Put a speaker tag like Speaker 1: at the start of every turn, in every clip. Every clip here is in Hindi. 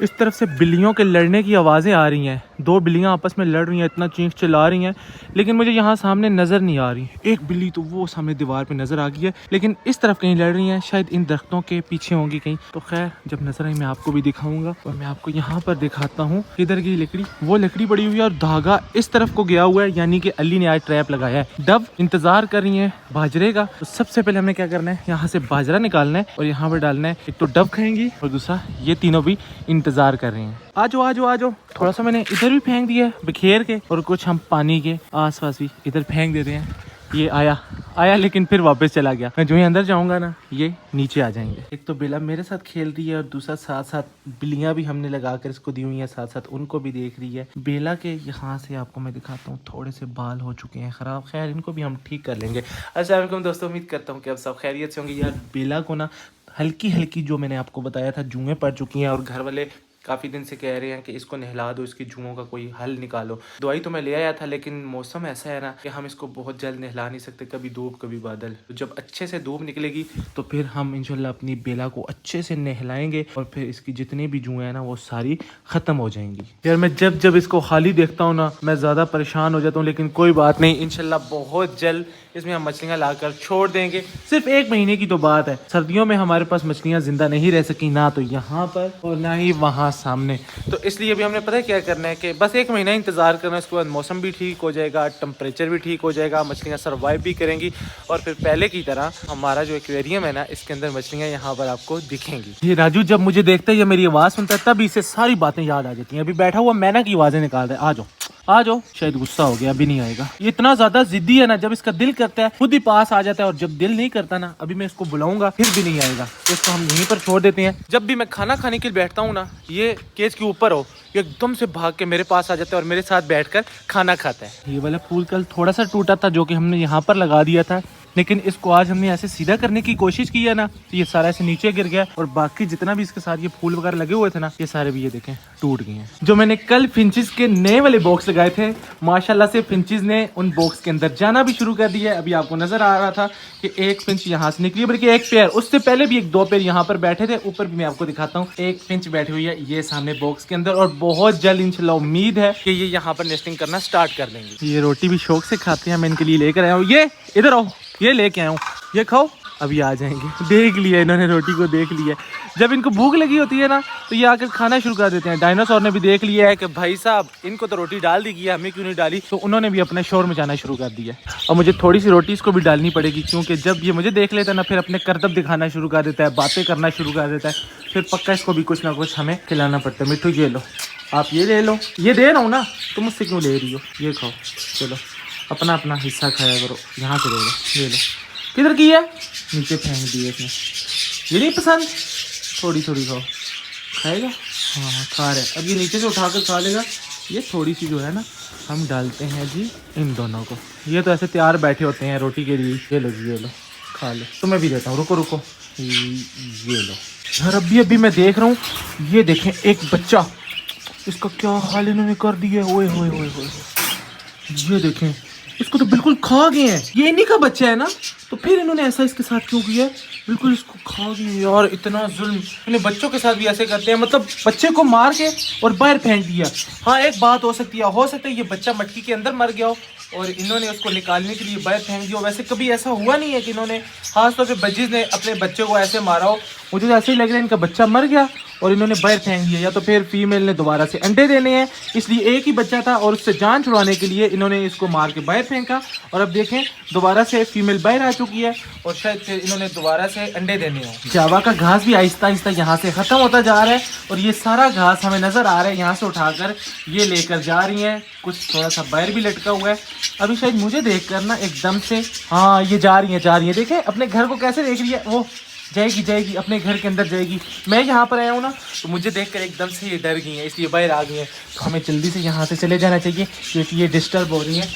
Speaker 1: इस तरफ से बिल्लियों के लड़ने की आवाज़ें आ रही हैं। दो बिल्लियां आपस में लड़ रही हैं, इतना चीख चिल्ला रही हैं, लेकिन मुझे यहाँ सामने नज़र नहीं आ रही। एक बिल्ली तो वो सामने दीवार पे नज़र आ गई है, लेकिन इस तरफ कहीं लड़ रही हैं, शायद इन दरख्तों के पीछे होंगी कहीं। तो खैर जब नज़र आई मैं आपको भी दिखाऊंगा। और मैं आपको यहाँ पर दिखाता हूँ इधर की लकड़ी, वो लकड़ी पड़ी हुई है और धागा इस तरफ को गया हुआ है, यानी कि अली ने आज ट्रैप लगाया है। डव इंतजार कर रही है बाजरे का। तो सबसे पहले हमें क्या करना है, यहाँ से बाजरा निकालना है और यहाँ पर डालना है। एक तो डव खाएंगी और दूसरा ये तीनों भी इंतजार कर रहे हैं। आ जाओ आ जाओ आ जाओ। थोड़ा सा मैंने इधर भी फेंक दिया है बिखेर के, और कुछ हम पानी के आसपास भी इधर फेंक देते हैं। ये आया लेकिन फिर वापस चला गया। मैं जो ही अंदर जाऊंगा ना ये नीचे आ जाएंगे। एक तो बेला मेरे साथ खेल रही है और दूसरा साथ साथ बिल्लियां भी हमने लगा कर इसको दी हुई है, साथ साथ उनको भी देख रही है। बेला के यहाँ से आपको मैं दिखाता हूँ, थोड़े से बाल हो चुके हैं खराब, खैर इनको भी हम ठीक कर लेंगे। अस्सलाम वालेकुम दोस्तों, उम्मीद करता हूँ कि आप सब खैरियत से होंगे। यार बेला को ना हल्की हल्की जो मैंने आपको बताया था जुएं पड़ चुकी हैं, और घर वाले काफ़ी दिन से कह रहे हैं कि इसको नहला दो, इसकी जुओं का कोई हल निकालो। दवाई तो मैं ले आया था, लेकिन मौसम ऐसा है ना कि हम इसको बहुत जल्द नहला नहीं सकते, कभी धूप कभी बादल। तो जब अच्छे से धूप निकलेगी तो फिर हम इंशाल्लाह अपनी बेला को अच्छे से नहलाएंगे और फिर इसकी जितनी भी जुएं हैं ना वो सारी ख़त्म हो जाएंगी। यार मैं जब इसको खाली देखता हूँ ना मैं ज़्यादा परेशान हो जाता हूँ, लेकिन कोई बात नहीं, इंशाल्लाह बहुत जल्द इसमें हम मछलियाँ लाकर छोड़ देंगे। सिर्फ 1 महीने की तो बात है। सर्दियों में हमारे पास मछलियाँ जिंदा नहीं रह सकी, ना तो यहाँ पर और ना ही वहाँ सामने। तो इसलिए भी हमने पता है क्या करना है कि बस 1 महीना इंतज़ार करना है। उसके बाद मौसम भी ठीक हो जाएगा, टेम्परेचर भी ठीक हो जाएगा, मछलियाँ सर्वाइव भी करेंगी और फिर पहले की तरह हमारा जो एक्वेरियम है ना इसके अंदर मछलियाँ यहाँ पर आपको दिखेंगी। ये राजू जब मुझे देखता है या मेरी आवाज़ सुनता है तब इसे सारी बातें याद आ जाती हैं। अभी बैठा हुआ मैना की आवाज़ें निकाल रहा है। आ जाओ आ जाओ। शायद गुस्सा हो गया, अभी नहीं आएगा। ये इतना ज्यादा जिद्दी है ना, जब इसका दिल करता है खुद ही पास आ जाता है, और जब दिल नहीं करता ना अभी मैं इसको बुलाऊंगा फिर भी नहीं आएगा। तो इसको हम यहीं पर छोड़ देते हैं। जब भी मैं खाना खाने के लिए बैठता हूँ ना, ये केज के ऊपर हो, एकदम से भाग के मेरे पास आ जाता है और मेरे साथ बैठकर खाना खाता है। ये वाला फूल कल थोड़ा सा टूटा था जो कि हमने यहाँ पर लगा दिया था, लेकिन इसको आज हमने ऐसे सीधा करने की कोशिश की है ना तो ये सारा ऐसे नीचे गिर गया, और बाकी जितना भी इसके साथ ये फूल वगैरह लगे हुए थे ना ये सारे भी ये देखें टूट गए हैं। जो मैंने कल फिंचेस के नए वाले बॉक्स लगाए थे, माशाल्लाह से फिंचेस ने उन बॉक्स के अंदर जाना भी शुरू कर दिया है। अभी आपको नजर आ रहा था कि एक फिंच यहाँ से निकली, बल्कि एक पेयर, उससे पहले भी 1-2 पेयर यहाँ पर बैठे थे। ऊपर भी मैं आपको दिखाता हूँ, एक फिंच बैठी हुई है ये सामने बॉक्स के अंदर, और बहुत जल्द इंशाल्लाह उम्मीद है कि ये यहाँ पर नेस्टिंग करना स्टार्ट कर देंगे। ये रोटी भी शौक से खाते हैं, मैं इनके लिए लेकर आया हूँ। ये इधर आओ, ये लेके आया हूँ, ये खाओ। अभी आ जाएंगे, देख लिया इन्होंने, रोटी को देख लिया। जब इनको भूख लगी होती है ना तो ये आकर खाना शुरू कर देते हैं। डायनासोर ने भी देख लिया है कि भाई साहब इनको तो रोटी डाल दी गई, हमें क्यों नहीं डाली, तो उन्होंने भी अपना शोर मचाना शुरू कर दिया। और मुझे थोड़ी सी रोटी इसको भी डालनी पड़ेगी, क्योंकि जब ये मुझे देख लेता है ना फिर अपने करतब दिखाना शुरू कर देता है, बातें करना शुरू कर देता है, फिर पक्का इसको भी कुछ ना कुछ हमें खिलाना पड़ता है। मिट्टू ये लो, आप ये ले लो, ये दे रहा हूँ ना, तुम मुझसे क्यों ले रही हो, ये खाओ, चलो अपना अपना हिस्सा खाया करो, यहाँ से ले लो। किधर की है, नीचे फेंक दी है इसने, ये नहीं पसंद, थोड़ी थोड़ी खाओ, खाएगा, हाँ खा रहा है। अब ये नीचे से उठाकर खा लेगा। ये थोड़ी सी जो है ना हम डालते हैं जी इन दोनों को। ये तो ऐसे तैयार बैठे होते हैं रोटी के लिए। ये लो जी, ये लो, खा लो, तो मैं भी देता हूँ, रुको रुको, ये लो यार। अभी मैं देख रहा हूँ, ये देखें एक बच्चा, इसका क्या हाल इन्होंने कर दिया है, ओए होए होए होए। ये देखें इसको तो बिल्कुल खा गए हैं। ये इन्हीं का बच्चा है ना, तो फिर इन्होंने ऐसा इसके साथ क्यों किया, बिल्कुल इसको खा गए यार। इतना जुल्म इन्हें बच्चों के साथ भी ऐसे करते हैं, मतलब बच्चे को मार के और बाहर फेंक दिया। हाँ एक बात हो सकती है ये बच्चा मटकी के अंदर मर गया हो और इन्होंने उसको निकालने के लिए बाहर फेंक दिया। वैसे कभी ऐसा हुआ नहीं है कि इन्होंने खासतौर पे बजीज ने अपने बच्चे को ऐसे मारा हो। मुझे तो ऐसे ही लग रहा है इनका बच्चा मर गया और इन्होंने बाहर फेंक दिया, या तो फिर फीमेल ने दोबारा से अंडे देने हैं इसलिए एक ही बच्चा था और उससे जान छुड़ाने के लिए इन्होंने इसको मार के बाहर फेंका। और अब देखें दोबारा से फीमेल बाहर आ चुकी है और शायद फिर इन्होंने दोबारा से अंडे देने हैं। जावा का घास भी आहिस्ता आहिस्ता यहाँ से खत्म होता जा रहा है और ये सारा घास हमें नजर आ रहा है, यहाँ से उठाकर ये लेकर जा रही हैं। कुछ थोड़ा सा बाहर भी लटका हुआ है। अभी शायद मुझे देख कर ना एकदम से, हाँ ये जा रही है देखें अपने घर को कैसे देख रही है, वो जाएगी अपने घर के अंदर जाएगी। मैं यहाँ पर आया हूँ ना तो मुझे देखकर एकदम से ये डर गई हैं, इसलिए बाहर आ गई हैं। तो हमें जल्दी से यहाँ से चले जाना चाहिए क्योंकि ये डिस्टर्ब हो रही हैं।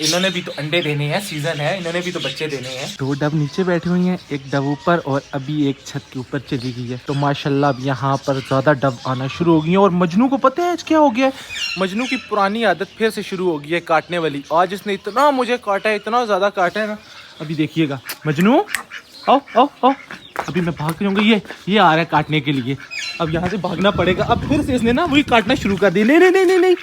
Speaker 1: इन्होंने भी तो अंडे देने हैं, सीजन है, इन्होंने भी तो बच्चे देने हैं। 2 डब नीचे बैठी हुई हैं, एक डब ऊपर और अभी एक छत के ऊपर चली गई है। तो माशाल्लाह अब यहाँ पर ज़्यादा डब आना शुरू हो गई हैं। और मजनू को पता है आज क्या हो गया है, मजनू की पुरानी आदत फिर से शुरू हो गई है काटने वाली। आज इसने इतना मुझे काटा है, इतना ज़्यादा काटा है ना। अभी देखिएगा मजनू, आओ आओ आओ। अभी मैं भाग जाऊंगा, ये आ रहा है काटने के लिए। अब यहाँ से भागना पड़ेगा। अब फिर से इसने ना वही काटना शुरू कर दिया। नहीं नहीं नहीं नहीं नहीं,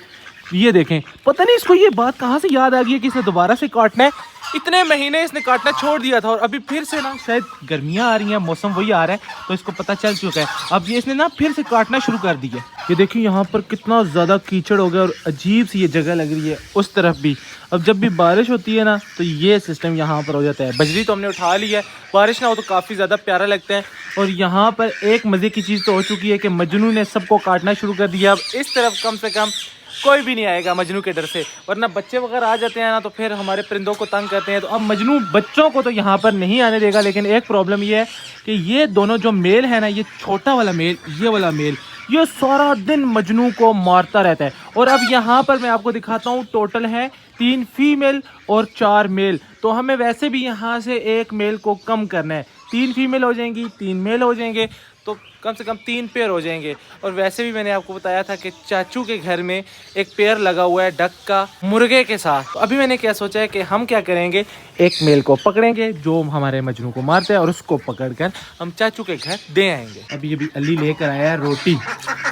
Speaker 1: ये देखें, पता नहीं इसको ये बात कहाँ से याद आ गई है कि इसे दोबारा से काटना है। इतने महीने इसने काटना छोड़ दिया था और अभी फिर से ना शायद गर्मियाँ आ रही हैं, मौसम वही आ रहा है, तो इसको पता चल चुका है। अब ये इसने ना फिर से काटना शुरू कर दिया। ये देखिए यहाँ पर कितना ज़्यादा कीचड़ हो गया और अजीब सी ये जगह लग रही है उस तरफ भी। अब जब भी बारिश होती है ना तो ये सिस्टम यहाँ पर हो जाता है। बजरी तो हमने उठा ली है, बारिश ना हो तो काफ़ी ज़्यादा प्यारा लगता है। और यहाँ पर एक मज़े की चीज़ तो हो चुकी है कि मजनू ने सबको काटना शुरू कर दिया। अब इस तरफ कम से कम कोई भी नहीं आएगा मजनू के डर से, वरना बच्चे वगैरह आ जाते हैं ना तो फिर हमारे परिंदों को तंग करते हैं। तो अब मजनू बच्चों को तो यहाँ पर नहीं आने देगा। लेकिन एक प्रॉब्लम ये है कि ये दोनों जो मेल है ना, ये छोटा वाला मेल, ये वाला मेल, ये सारा दिन मजनू को मारता रहता है। और अब यहाँ पर मैं आपको दिखाता हूँ, टोटल है 3 फीमेल और 4 मेल। तो हमें वैसे भी यहाँ से एक मेल को कम करना है। 3 फीमेल हो जाएंगी, 3 मेल हो जाएंगे, तो कम से कम 3 पेयर हो जाएंगे। और वैसे भी मैंने आपको बताया था कि चाचू के घर में एक पेयर लगा हुआ है डक का मुर्गे के साथ। तो अभी मैंने क्या सोचा है कि हम क्या करेंगे, एक मेल को पकड़ेंगे जो हमारे मजनू को मारते हैं और उसको पकड़कर हम चाचू के घर दे आएंगे। अभी अभी अली लेकर आया है रोटी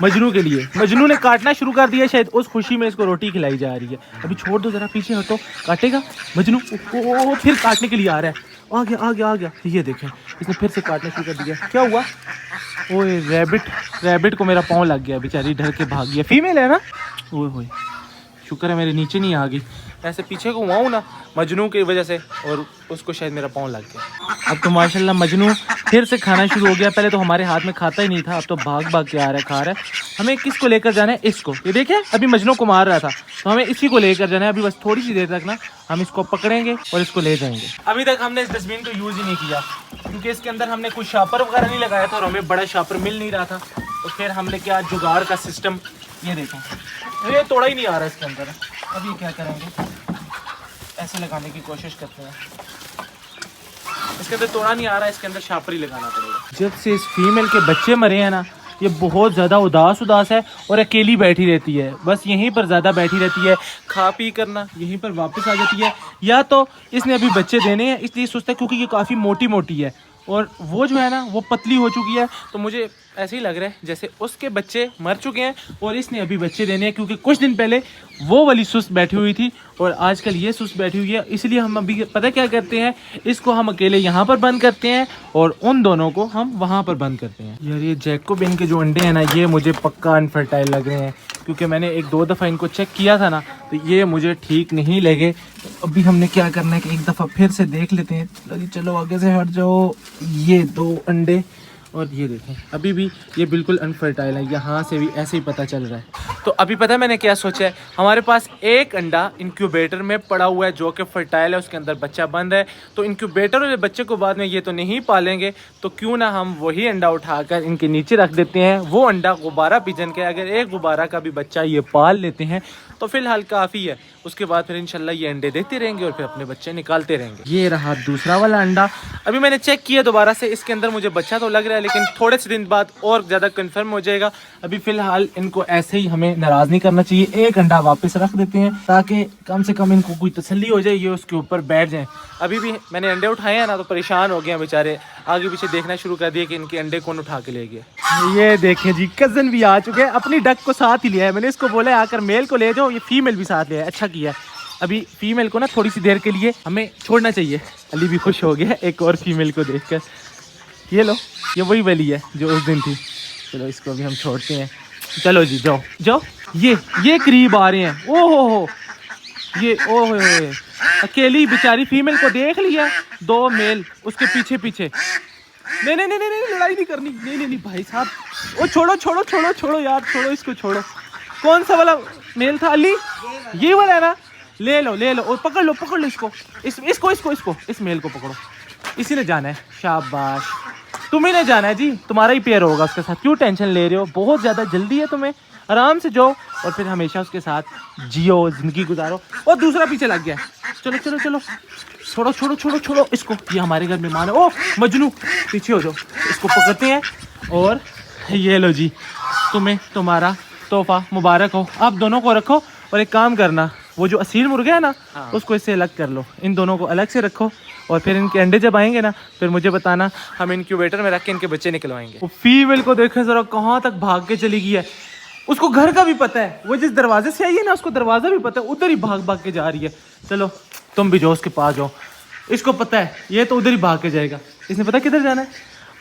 Speaker 1: मजनू के लिए। मजनू ने काटना शुरू कर दिया, शायद उस खुशी में इसको रोटी खिलाई जा रही है। अभी छोड़ दो जरा, पीछे हटो, काटेगा मजनू। ओ फिर काटने के लिए आ रहा है। आ गया आ गया आ गया, ये देखें इसने फिर से काटना शुरू कर दिया। क्या हुआ? ओए रैबिट को मेरा पाँव लग गया, बेचारी डर के भाग गया। फीमेल है ना? ओए होए, शुक्र है मेरे नीचे नहीं आ गई, ऐसे पीछे को हुआ हूँ ना मजनू की वजह से, और उसको शायद मेरा पाँव लग गया। अब तो माशाल्लाह मजनू फिर से खाना शुरू हो गया। पहले तो हमारे हाथ में खाता ही नहीं था, अब तो भाग भाग के आ रहा है, खा रहा है। हमें किसको लेकर जाना है? इसको। ये देखिए अभी मजनू को मार रहा था, तो हमें इसी को लेकर जाना है। अभी बस थोड़ी सी देर तक ना हम इसको पकड़ेंगे और इसको ले जाएंगे। अभी तक हमने इस डस्टबिन को यूज़ ही नहीं किया क्योंकि इसके अंदर हमने कुछ शापर वगैरह नहीं लगाया था और हमें बड़ा शापर मिल नहीं रहा था। तो फिर हमने क्या जुगाड़ का सिस्टम, ये देखो ये तोड़ा ही नहीं आ रहा इसके अंदर। अभी क्या करेंगे, ऐसे लगाने की कोशिश करते हैं। इसके अंदर तोड़ा नहीं आ रहा है, इसके अंदर शापर ही लगाना पड़ेगा। जब से इस फीमेल के बच्चे मरे हैं ना, ये बहुत ज़्यादा उदास है और अकेली बैठी रहती है। बस यहीं पर ज़्यादा बैठी रहती है, खा पी करना यहीं पर वापस आ जाती है। या तो इसने अभी बच्चे देने हैं इसलिए सोचता है, क्योंकि ये काफ़ी मोटी है और वो जो है ना वो पतली हो चुकी है। तो मुझे ऐसे ही लग रहा है जैसे उसके बच्चे मर चुके हैं और इसने अभी बच्चे देने हैं, क्योंकि कुछ दिन पहले वो वाली सुस्त बैठी हुई थी और आजकल ये सुस्त बैठी हुई है। इसलिए हम अभी पता क्या करते हैं, इसको हम अकेले यहाँ पर बंद करते हैं और उन दोनों को हम वहाँ पर बंद करते हैं। यार ये जैकोबिन के जो अंडे हैं ना, ये मुझे पक्का अनफर्टाइल लग रहे हैं, क्योंकि मैंने 1-2 दफ़ा इनको चेक किया था ना, तो ये मुझे ठीक नहीं लगे। अभी हमने क्या करना है कि एक दफ़ा फिर से देख लेते हैं। चलो आगे से हट जाओ। ये 2 अंडे और ये देखें अभी भी ये बिल्कुल अनफर्टाइल है, यहाँ से भी ऐसे ही पता चल रहा है। तो अभी पता है मैंने क्या सोचा है, हमारे पास एक अंडा इंक्यूबेटर में पड़ा हुआ है जो कि फर्टाइल है, उसके अंदर बच्चा बंद है। तो इंक्यूबेटर वाले बच्चे को बाद में ये तो नहीं पालेंगे, तो क्यों ना हम वही अंडा उठाकर इनके नीचे रख देते हैं। वो अंडा गुब्बारा पिजन के, अगर एक गुब्बारा का भी बच्चा ये पाल लेते हैं तो फिलहाल काफ़ी है। उसके बाद फिर इंशाल्लाह ये अंडे देते रहेंगे और फिर अपने बच्चे निकालते रहेंगे। ये रहा दूसरा वाला अंडा। अभी मैंने चेक किया दोबारा से, इसके अंदर मुझे बच्चा तो लग रहा है, लेकिन थोड़े से दिन बाद और ज़्यादा कंफर्म हो जाएगा। अभी फ़िलहाल इनको ऐसे ही हमें नाराज़ नहीं करना चाहिए। एक अंडा वापस रख देते हैं ताकि कम से कम इनको कोई तसल्ली हो जाए, ये उसके ऊपर बैठ जाएँ। अभी भी मैंने अंडे उठाए हैं ना तो परेशान हो गए हैं बेचारे, आगे पीछे देखना शुरू कर दिए कि इनके अंडे कौन उठा के ले गया। ये देखें जी, कज़न भी आ चुके हैं, अपनी डक को साथ ही लिया है। मैंने इसको बोला है आकर मेल को ले जाओ, ये फीमेल भी साथ ले आया, अच्छा किया है। अभी फीमेल को ना थोड़ी सी देर के लिए हमें छोड़ना चाहिए। अली भी खुश हो गया एक और फीमेल को देखकर। ये लो, ये वही वाली है जो उस दिन थी। चलो इसको भी हम छोड़ते हैं। चलो जी जाओ जाओ। ये करीब आ रहे हैं। ओहो हो, ये ओहो अकेली बेचारी फीमेल को देख लिया, 2 मेल उसके पीछे पीछे। नहीं नहीं नहीं नहीं, लड़ाई नहीं करनी। नहीं नहीं नहीं भाई साहब, ओ छोड़ो छोड़ो छोड़ो छोड़ो यार, छोड़ो इसको छोड़ो। कौन सा वाला मेल था अली? ये वाला है ना? ले लो और पकड़ लो इसको, इस मेल को पकड़ो, इसी ने जाना है। शाबाश, तुम्ही ने जाना है जी, तुम्हारा ही पेयर होगा उसके साथ। क्यों टेंशन ले रहे हो, बहुत ज़्यादा जल्दी है तुम्हें, आराम से जाओ और फिर हमेशा उसके साथ जियो, ज़िंदगी गुजारो। और दूसरा पीछे लग गया। चलो चलो चलो, छोड़ो छोड़ो छोड़ो छोड़ो इसको, ये हमारे घर मेहमान है। ओ मजनू पीछे हो जाओ, इसको पकड़ते हैं। और ये लो जी, तुम्हें तुम्हारा तोहफा मुबारक हो। आप दोनों को रखो और एक काम करना, वो जो असील मुर्गा है ना उसको इससे अलग कर लो, इन दोनों को अलग से रखो और फिर इनके अंडे जब आएंगे ना फिर मुझे बताना, हम इनक्यूबेटर में रख के इनके बच्चे निकलवाएंगे। वो फीमेल को देखें ज़रा कहाँ तक भाग के चली गई है, उसको घर का भी पता है, वो जिस दरवाजे से आई है ना उसको दरवाज़ा भी पता है, उधर ही भाग भाग के जा रही है। चलो तुम भी जो उसके पास जाओ, इसको पता है ये तो उधर ही भाग के जाएगा, इसने पता किधर जाना है,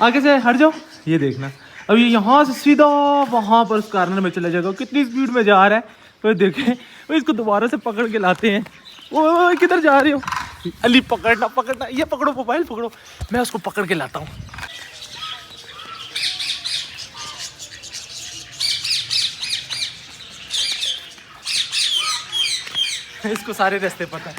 Speaker 1: आगे से हट जाओ। ये देखना अब ये यहाँ से सीधा वहाँ पर उस कार्नर में चला जाएगा, कितनी स्पीड में जा रहा है। तो देखें इसको दोबारा से पकड़ के लाते हैं। वो किधर जा रहे हो अली, पकड़ना पकड़ना, ये पकड़ो मोबाइल पकड़ो, मैं उसको पकड़ के लाता हूँ। इसको सारे रास्ते पता है।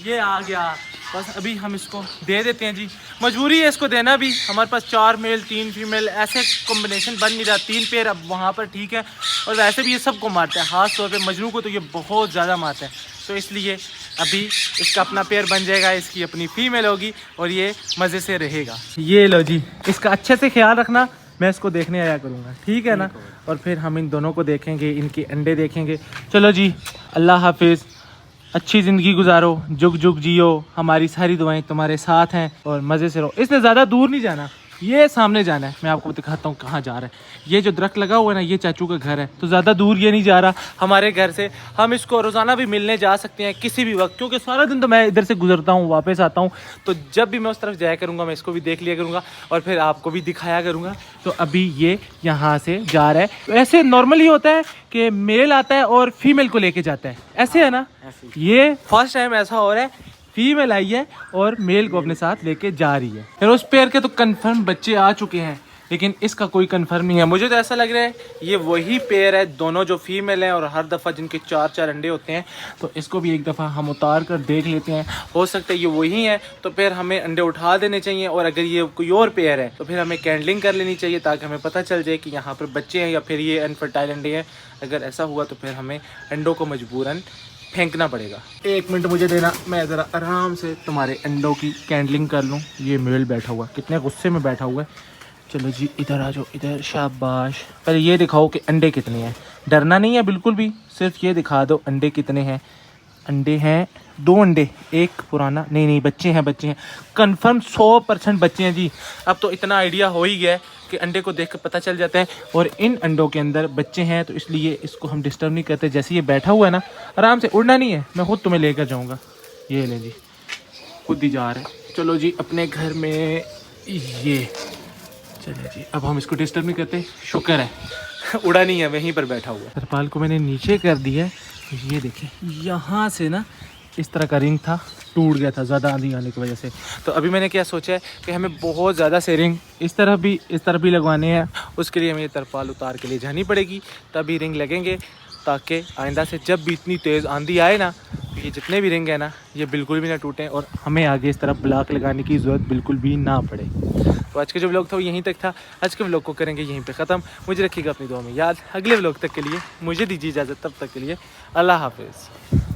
Speaker 1: ये आ गया, बस अभी हम इसको दे देते हैं जी, मजबूरी है इसको देना भी, हमारे पास 4 मेल 3 फीमेल ऐसे कॉम्बिनेशन बन नहीं रहा, 3 पेयर अब वहाँ पर ठीक है। और वैसे भी ये सबको मारता है, खास तौर पे मजनू को तो ये बहुत ज़्यादा मारता है, तो इसलिए अभी इसका अपना पेयर बन जाएगा, इसकी अपनी फीमेल होगी और ये मज़े से रहेगा। ये लो जी, इसका अच्छे से ख्याल रखना, मैं इसको देखने आया करूँगा, ठीक है ना। और फिर हम इन दोनों को देखेंगे, इनके अंडे देखेंगे। चलो जी, अल्लाह हाफिज़, अच्छी ज़िंदगी गुजारो, जुग जुग जियो, हमारी सारी दुआएं तुम्हारे साथ हैं और मज़े से रहो। इसने ज़्यादा दूर नहीं जाना, ये सामने जाना है, मैं आपको दिखाता हूँ कहाँ जा रहा है। ये जो दरख्त लगा हुआ है ना, ये चाचू का घर है, तो ज़्यादा दूर ये नहीं जा रहा हमारे घर से। हम इसको रोज़ाना भी मिलने जा सकते हैं किसी भी वक्त, क्योंकि सारा दिन तो मैं इधर से गुजरता हूँ वापस आता हूँ, तो जब भी मैं उस तरफ जाया करूँगा मैं इसको भी देख लिया करूँगा और फिर आपको भी दिखाया करूँगा। तो अभी ये यहाँ से जा रहा है। तो ऐसे नॉर्मली होता है कि मेल आता है और फीमेल को लेके जाता है, ऐसे है ना। ये फर्स्ट टाइम ऐसा हो रहा है, फीमेल आई है और मेल को अपने साथ लेके जा रही है। फिर उस पेयर के तो कंफर्म बच्चे आ चुके हैं, लेकिन इसका कोई कंफर्म नहीं है। मुझे तो ऐसा लग रहा है ये वही पेयर है, दोनों जो फीमेल हैं और हर दफ़ा जिनके 4-4 अंडे होते हैं। तो इसको भी एक दफ़ा हम उतार कर देख लेते हैं, हो सकता है ये वही है, तो फिर हमें अंडे उठा देने चाहिए। और अगर ये कोई और पेयर है तो फिर हमें कैंडलिंग कर लेनी चाहिए, ताकि हमें पता चल जाए कि यहाँ पर बच्चे हैं या फिर ये अनफर्टाइल अंडे हैं। अगर ऐसा हुआ तो फिर हमें अंडों को मजबूरन फेंकना पड़ेगा। 1 मिनट मुझे देना, मैं ज़रा आराम से तुम्हारे अंडों की कैंडलिंग कर लूँ। ये मेल बैठा हुआ, कितने गुस्से में बैठा हुआ है। चलो जी इधर आ जाओ, इधर, शाबाश। पहले ये दिखाओ कि अंडे कितने हैं, डरना नहीं है बिल्कुल भी, सिर्फ ये दिखा दो अंडे कितने हैं। अंडे हैं 2 अंडे, एक पुराना, नहीं बच्चे हैं कंफर्म 100% बच्चे हैं जी। अब तो इतना आइडिया हो ही गया है कि अंडे को देख कर पता चल जाता है, और इन अंडों के अंदर बच्चे हैं, तो इसलिए इसको हम डिस्टर्ब नहीं करते। जैसे ये बैठा हुआ है ना, आराम से, उड़ना नहीं है, मैं खुद तुम्हें लेकर जाऊँगा। ये ले जी, खुद ही जा रहे हैं। चलो जी अपने घर में, ये चलो जी, अब हम इसको डिस्टर्ब नहीं करते, शुक्र है उड़ा नहीं है, वहीं पर बैठा हुआ है। तरपाल को मैंने नीचे कर दिया है। ये देखें, यहाँ से ना इस तरह का रिंग था, टूट गया था ज़्यादा आंधी आने की वजह से। तो अभी मैंने क्या सोचा है कि हमें बहुत ज़्यादा से रिंग इस तरफ भी लगवाने हैं। उसके लिए हमें ये तरपाल उतार के ले जानी पड़ेगी, तभी रिंग लगेंगे, ताकि आइंदा से जब भी इतनी तेज़ आंधी आए ना, तो ये जितने भी रिंग है ना, ये बिल्कुल भी ना टूटें और हमें आगे इस तरफ ब्लॉक लगाने की ज़रूरत बिल्कुल भी ना पड़े। तो आज का जो व्लॉग था वो यहीं तक था। आज के व्लॉग को करेंगे यहीं पे ख़त्म। मुझे रखिएगा अपनी दुआ में याद। अगले व्लॉग तक के लिए मुझे दीजिए इजाज़त, तब तक के लिए अल्लाह हाफिज़।